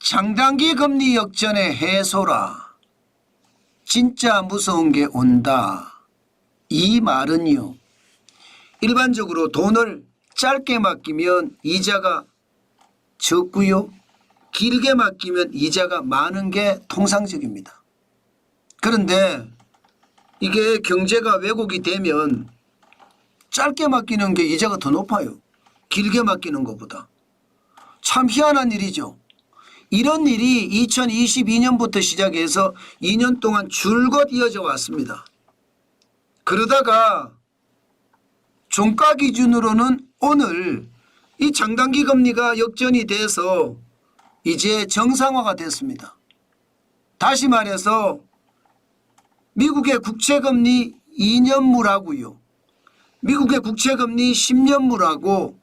장단기 금리 역전의 해소라. 진짜 무서운 게 온다. 이 말은요, 일반적으로 돈을 짧게 맡기면 이자가 적고요, 길게 맡기면 이자가 많은 게 통상적입니다. 그런데 이게 경제가 왜곡이 되면 짧게 맡기는 게 이자가 더 높아요. 길게 맡기는 것보다. 참 희한한 일이죠. 이런 일이 2022년부터 시작해서 2년 동안 줄곧 이어져 왔습니다. 그러다가 종가 기준으로는 오늘 이 장단기 금리가 역전이 돼서 이제 정상화가 됐습니다. 다시 말해서 미국의 국채금리 2년물하고요, 미국의 국채금리 10년물하고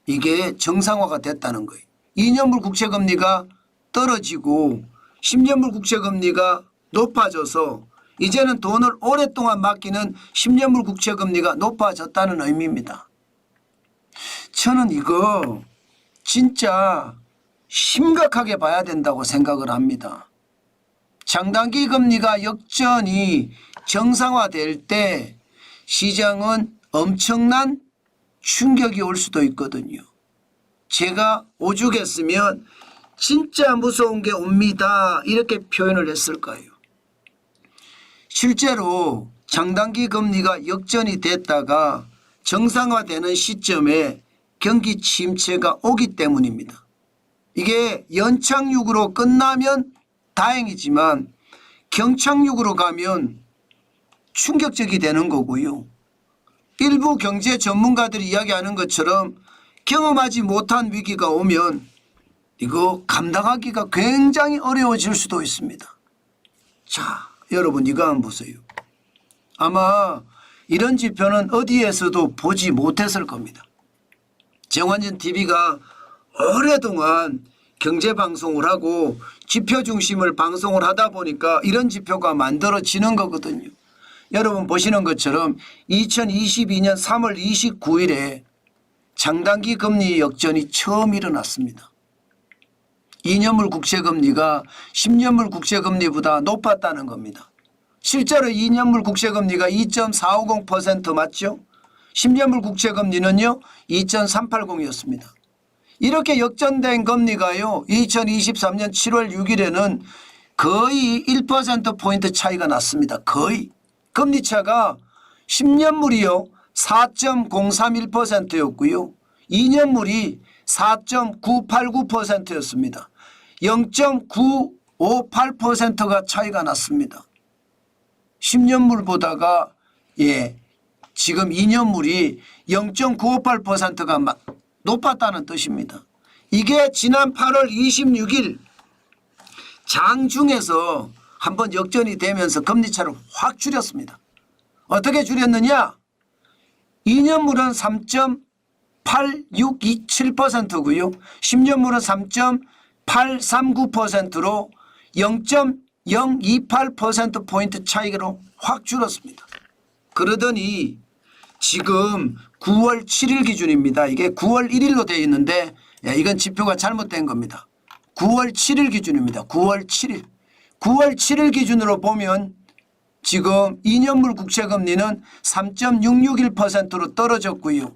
이게 정상화가 됐다는 거예요. 2년물 국채금리가 떨어지고 10년물 국채금리가 높아져서 이제는 돈을 오랫동안 맡기는 10년물 국채금리가 높아졌다는 의미입니다. 저는 이거 진짜 심각하게 봐야 된다고 생각을 합니다. 장단기 금리가 역전이 정상화될 때 시장은 엄청난 충격이 올 수도 있거든요. 제가 오죽했으면 진짜 무서운 게 옵니다 이렇게 표현을 했을 거예요. 실제로 장단기 금리가 역전이 됐다가 정상화되는 시점에 경기 침체가 오기 때문입니다. 이게 연착륙으로 끝나면 다행이지만 경착륙으로 가면 충격적이 되는 거고요. 일부 경제 전문가들이 이야기하는 것처럼 경험하지 못한 위기가 오면 이거 감당하기가 굉장히 어려워질 수도 있습니다. 자, 여러분 이거 한번 보세요. 아마 이런 지표는 어디에서도 보지 못했을 겁니다. 정환전 TV가 오랫동안 경제방송을 하고 지표 중심을 방송을 하다 보니까 이런 지표가 만들어지는 거거든요. 여러분 보시는 것처럼 2022년 3월 29일에 장단기 금리 역전이 처음 일어났습니다. 2년물 국채금리가 10년물 국채금리보다 높았다는 겁니다. 실제로 2년물 국채금리가 2.450% 맞죠? 10년물 국채금리는요 2.380이었습니다. 이렇게 역전된 금리가요 2023년 7월 6일에는 거의 1%포인트 차이가 났습니다. 거의. 금리차가 10년물이요 4.031%였고요. 2년물이 4.989%였습니다. 0.958%가 차이가 났습니다. 10년물보다가 지금 2년물이 0.958%가 높았다는 뜻입니다. 이게 지난 8월 26일 장중에서 한번 역전이 되면서 금리차를 확 줄였습니다. 어떻게 줄였느냐? 2년물은 3.8627%고요. 10년물은 3.839%로 0.028%포인트 차이로 확 줄었습니다. 그러더니 지금 9월 7일 기준입니다. 이게 9월 1일로 되어 있는데 이건 지표가 잘못된 겁니다. 9월 7일 기준입니다. 9월 7일. 9월 7일 기준으로 보면 지금 2년물 국채금리는 3.661%로 떨어졌고요.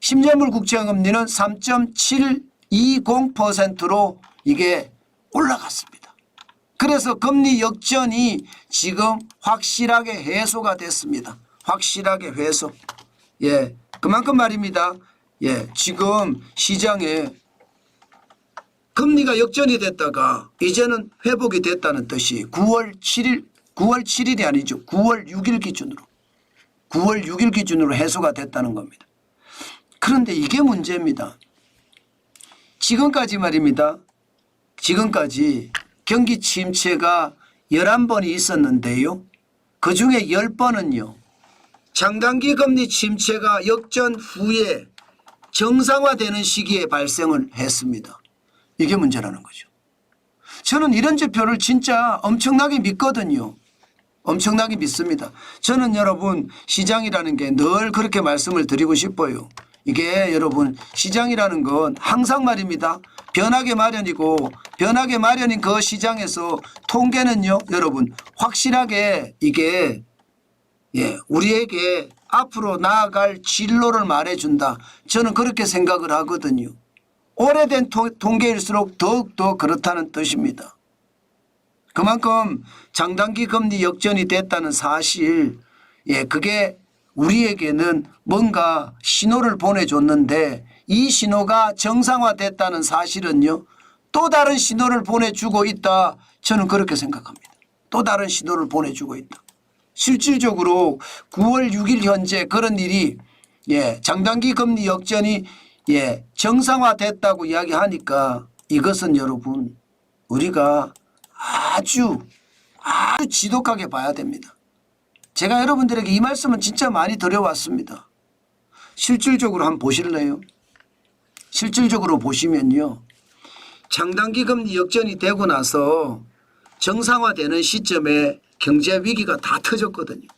10년물 국채금리는 3.720%로 이게 올라갔습니다. 그래서 금리 역전이 지금 확실하게 해소가 됐습니다. 확실하게 해소. 그만큼 말입니다. 지금 시장에 금리가 역전이 됐다가 이제는 회복이 됐다는 뜻이 9월 7일이 아니죠. 9월 6일 기준으로 해소가 됐다는 겁니다. 그런데 이게 문제입니다. 지금까지 말입니다. 지금까지 경기 침체가 11번이 있었는데요. 그중에 10번은요. 장단기 금리 침체가 역전 후에 정상화되는 시기에 발생을 했습니다. 이게 문제라는 거죠. 저는 이런 지표를 진짜 엄청나게 믿거든요. 엄청나게 믿습니다. 저는 여러분 시장이라는 게 늘 그렇게 말씀을 드리고 싶어요. 이게 여러분 시장이라는 건 항상 말입니다. 변하게 마련이고 변하게 마련인 그 시장에서 통계는요 여러분 확실하게 이게 우리에게 앞으로 나아갈 진로를 말해준다. 저는 그렇게 생각을 하거든요. 오래된 통계일수록 더욱더 그렇다는 뜻입니다. 그만큼 장단기 금리 역전이 됐다는 사실 그게 우리에게는 뭔가 신호를 보내줬는데 이 신호가 정상화됐다는 사실은요 또 다른 신호를 보내주고 있다. 저는 그렇게 생각합니다. 또 다른 신호를 보내주고 있다. 실질적으로 9월 6일 현재 그런 일이 장단기 금리 역전이 정상화됐다고 이야기하니까 이것은 여러분 우리가 아주 지독하게 봐야 됩니다. 제가 여러분들에게 이 말씀은 진짜 많이 드려왔습니다. 실질적으로 한번 보실래요? 실질적으로 보시면요. 장단기 금리 역전이 되고 나서 정상화되는 시점에 경제 위기가 다 터졌거든요.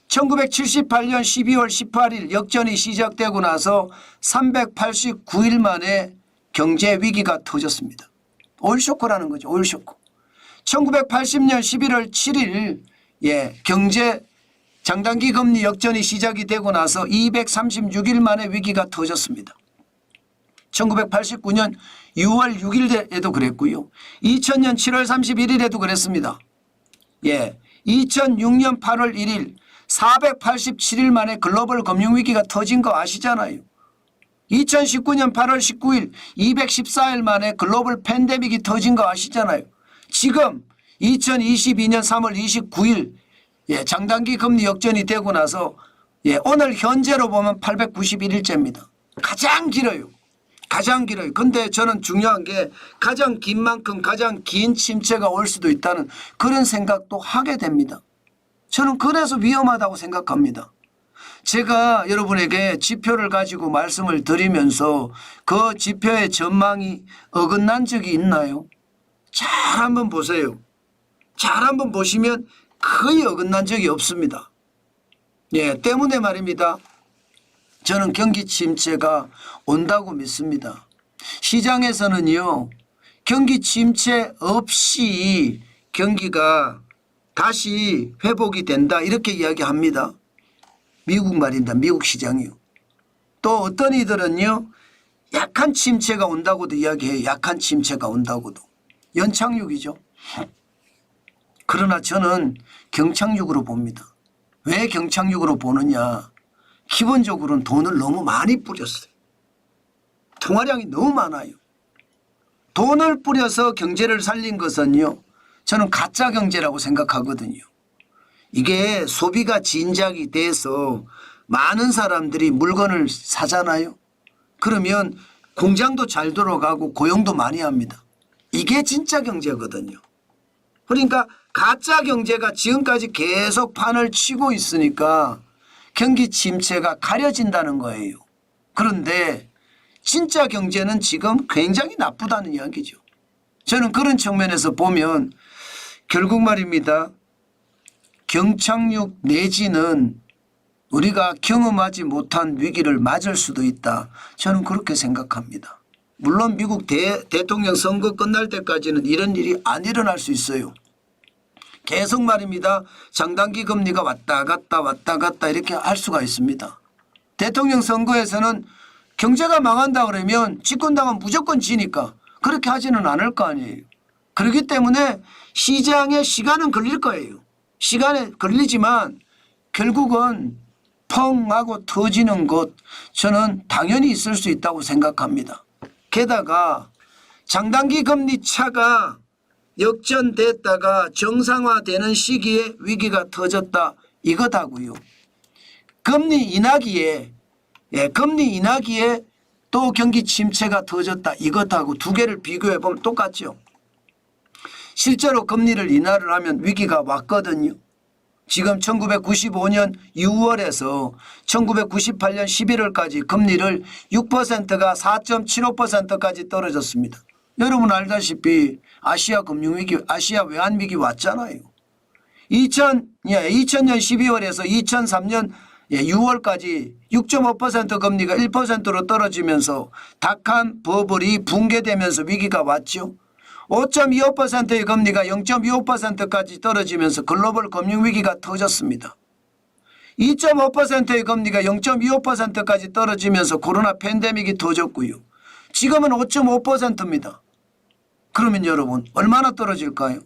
1978년 12월 18일 역전이 시작되고 나서 389일 만에 경제 위기가 터졌습니다. 오일쇼크라는 거죠. 오일쇼크. 1980년 11월 7일 경제 장단기 금리 역전이 시작이 되고 나서 236일 만에 위기가 터졌습니다. 1989년 6월 6일에도 그랬고요. 2000년 7월 31일에도 그랬습니다. 2006년 8월 1일 487일 만에 글로벌 금융위기가 터진 거 아시잖아요. 2019년 8월 19일 214일 만에 글로벌 팬데믹이 터진 거 아시잖아요. 지금 2022년 3월 29일 장단기 금리 역전이 되고 나서 오늘 현재로 보면 891일째입니다. 가장 길어요. 가장 길어요. 근데 저는 중요한 게 가장 긴 만큼 가장 긴 침체가 올 수도 있다는 그런 생각도 하게 됩니다. 저는 그래서 위험하다고 생각합니다. 제가 여러분에게 지표를 가지고 말씀을 드리면서 그 지표의 전망이 어긋난 적이 있나요? 잘 한번 보세요. 잘 한번 보시면 거의 어긋난 적이 없습니다. 때문에 말입니다. 저는 경기 침체가 온다고 믿습니다. 시장에서는요. 경기 침체 없이 경기가 다시 회복이 된다 이렇게 이야기합니다. 미국 말입니다. 미국 시장이요. 또 어떤 이들은요. 약한 침체가 온다고도 이야기해요. 약한 침체가 온다고도. 연착륙이죠. 그러나 저는 경착륙으로 봅니다. 왜 경착륙으로 보느냐. 기본적으로는 돈을 너무 많이 뿌렸어요. 통화량이 너무 많아요. 돈을 뿌려서 경제를 살린 것은요. 저는 가짜 경제라고 생각하거든요. 이게 소비가 진작이 돼서 많은 사람들이 물건을 사잖아요. 그러면 공장도 잘 돌아가고 고용도 많이 합니다. 이게 진짜 경제거든요. 그러니까 가짜 경제가 지금까지 계속 판을 치고 있으니까 경기 침체가 가려진다는 거예요. 그런데 진짜 경제는 지금 굉장히 나쁘다는 이야기죠. 저는 그런 측면에서 보면 결국 말입니다. 경착륙 내지는 우리가 경험하지 못한 위기를 맞을 수도 있다. 저는 그렇게 생각합니다. 물론 미국 대통령 선거 끝날 때까지는 이런 일이 안 일어날 수 있어요. 계속 말입니다. 장단기 금리가 왔다 갔다 이렇게 할 수가 있습니다. 대통령 선거에서는 경제가 망한다 그러면 집권당은 무조건 지니까 그렇게 하지는 않을 거 아니에요. 그렇기 때문에 시장에 시간은 걸릴 거예요. 시간에 걸리지만 결국은 펑 하고 터지는 것 저는 당연히 있을 수 있다고 생각합니다. 게다가 장단기 금리 차가 역전됐다가 정상화되는 시기에 위기가 터졌다 이것하고요. 금리 인하기에 또 경기 침체가 터졌다 이것하고 두 개를 비교해 보면 똑같죠. 실제로 금리를 인하를 하면 위기가 왔거든요. 지금 1995년 6월에서 1998년 11월까지 금리를 6%가 4.75%까지 떨어졌습니다. 여러분 알다시피 아시아 금융위기, 아시아 외환위기 왔잖아요. 2000년 12월에서 2003년 6월까지 6.5% 금리가 1%로 떨어지면서 닷컴 버블이 붕괴되면서 위기가 왔죠. 5.25%의 금리가 0.25%까지 떨어지면서 글로벌 금융위기가 터졌습니다. 2.5%의 금리가 0.25%까지 떨어지면서 코로나 팬데믹이 터졌고요. 지금은 5.5%입니다. 그러면 여러분 얼마나 떨어질까요?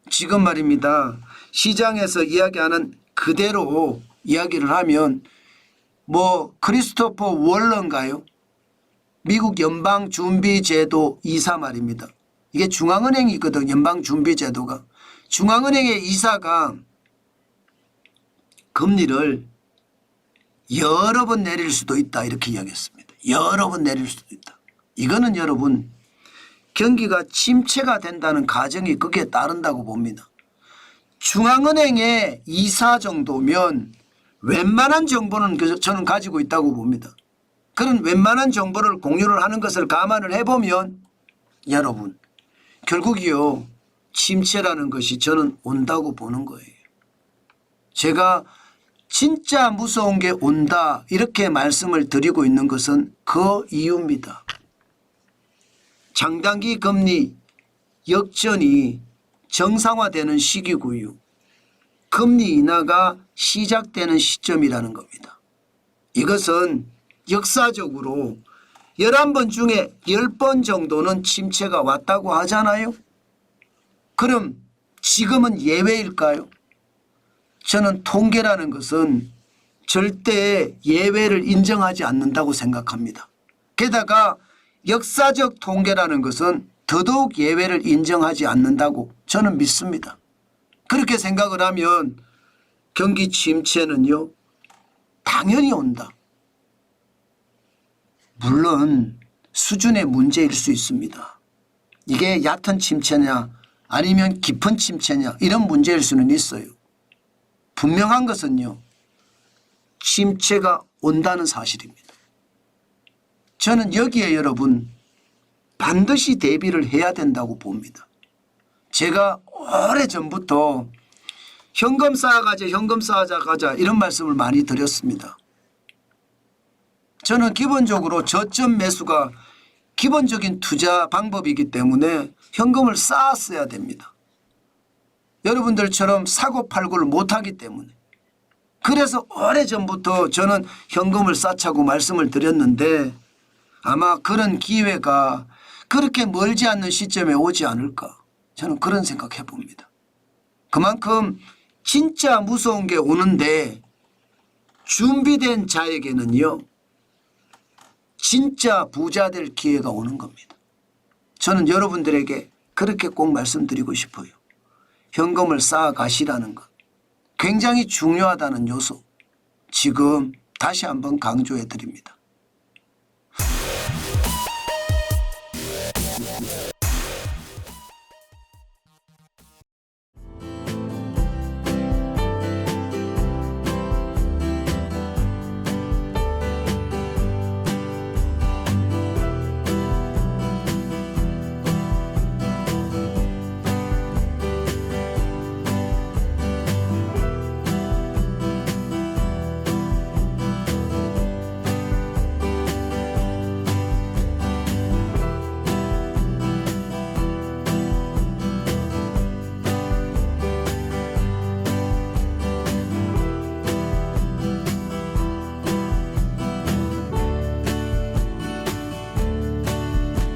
지금 말입니다. 시장에서 이야기하는 그대로 이야기를 하면 크리스토퍼 월런가요? 미국 연방준비제도 이사 말입니다. 이게 중앙은행이거든. 연방준비제도가. 중앙은행의 이사가 금리를 여러 번 내릴 수도 있다 이렇게 이야기했습니다. 여러 번 내릴 수도 있다. 이거는 여러분 경기가 침체가 된다는 가정이 거기에 따른다고 봅니다. 중앙은행의 이사 정도면 웬만한 정보는 저는 가지고 있다고 봅니다. 그런 웬만한 정보를 공유를 하는 것을 감안을 해보면 여러분 결국이요 침체라는 것이 저는 온다고 보는 거예요. 제가 진짜 무서운 게 온다 이렇게 말씀을 드리고 있는 것은 그 이유입니다. 장단기 금리 역전이 정상화되는 시기고요. 금리 인하가 시작되는 시점이라는 겁니다. 이것은 역사적으로 11번 중에 10번 정도는 침체가 왔다고 하잖아요. 그럼 지금은 예외일까요? 저는 통계라는 것은 절대 예외를 인정하지 않는다고 생각합니다. 게다가 역사적 통계라는 것은 더더욱 예외를 인정하지 않는다고 저는 믿습니다. 그렇게 생각을 하면 경기 침체는요 당연히 온다. 물론 수준의 문제일 수 있습니다. 이게 얕은 침체냐 아니면 깊은 침체냐 이런 문제일 수는 있어요. 분명한 것은요 침체가 온다는 사실입니다. 저는 여기에 여러분 반드시 대비를 해야 된다고 봅니다. 제가 오래전부터 현금 쌓아가자 현금 쌓아가자 이런 말씀을 많이 드렸습니다. 저는 기본적으로 저점 매수가 기본적인 투자 방법이기 때문에 현금을 쌓았어야 됩니다. 여러분들처럼 사고 팔고를 못하기 때문에. 그래서 오래전부터 저는 현금을 쌓자고 말씀을 드렸는데 아마 그런 기회가 그렇게 멀지 않는 시점에 오지 않을까 저는 그런 생각해 봅니다. 그만큼 진짜 무서운 게 오는데 준비된 자에게는요 진짜 부자 될 기회가 오는 겁니다. 저는 여러분들에게 그렇게 꼭 말씀드리고 싶어요. 현금을 쌓아 가시라는 것 굉장히 중요하다는 요소 지금 다시 한번 강조해 드립니다.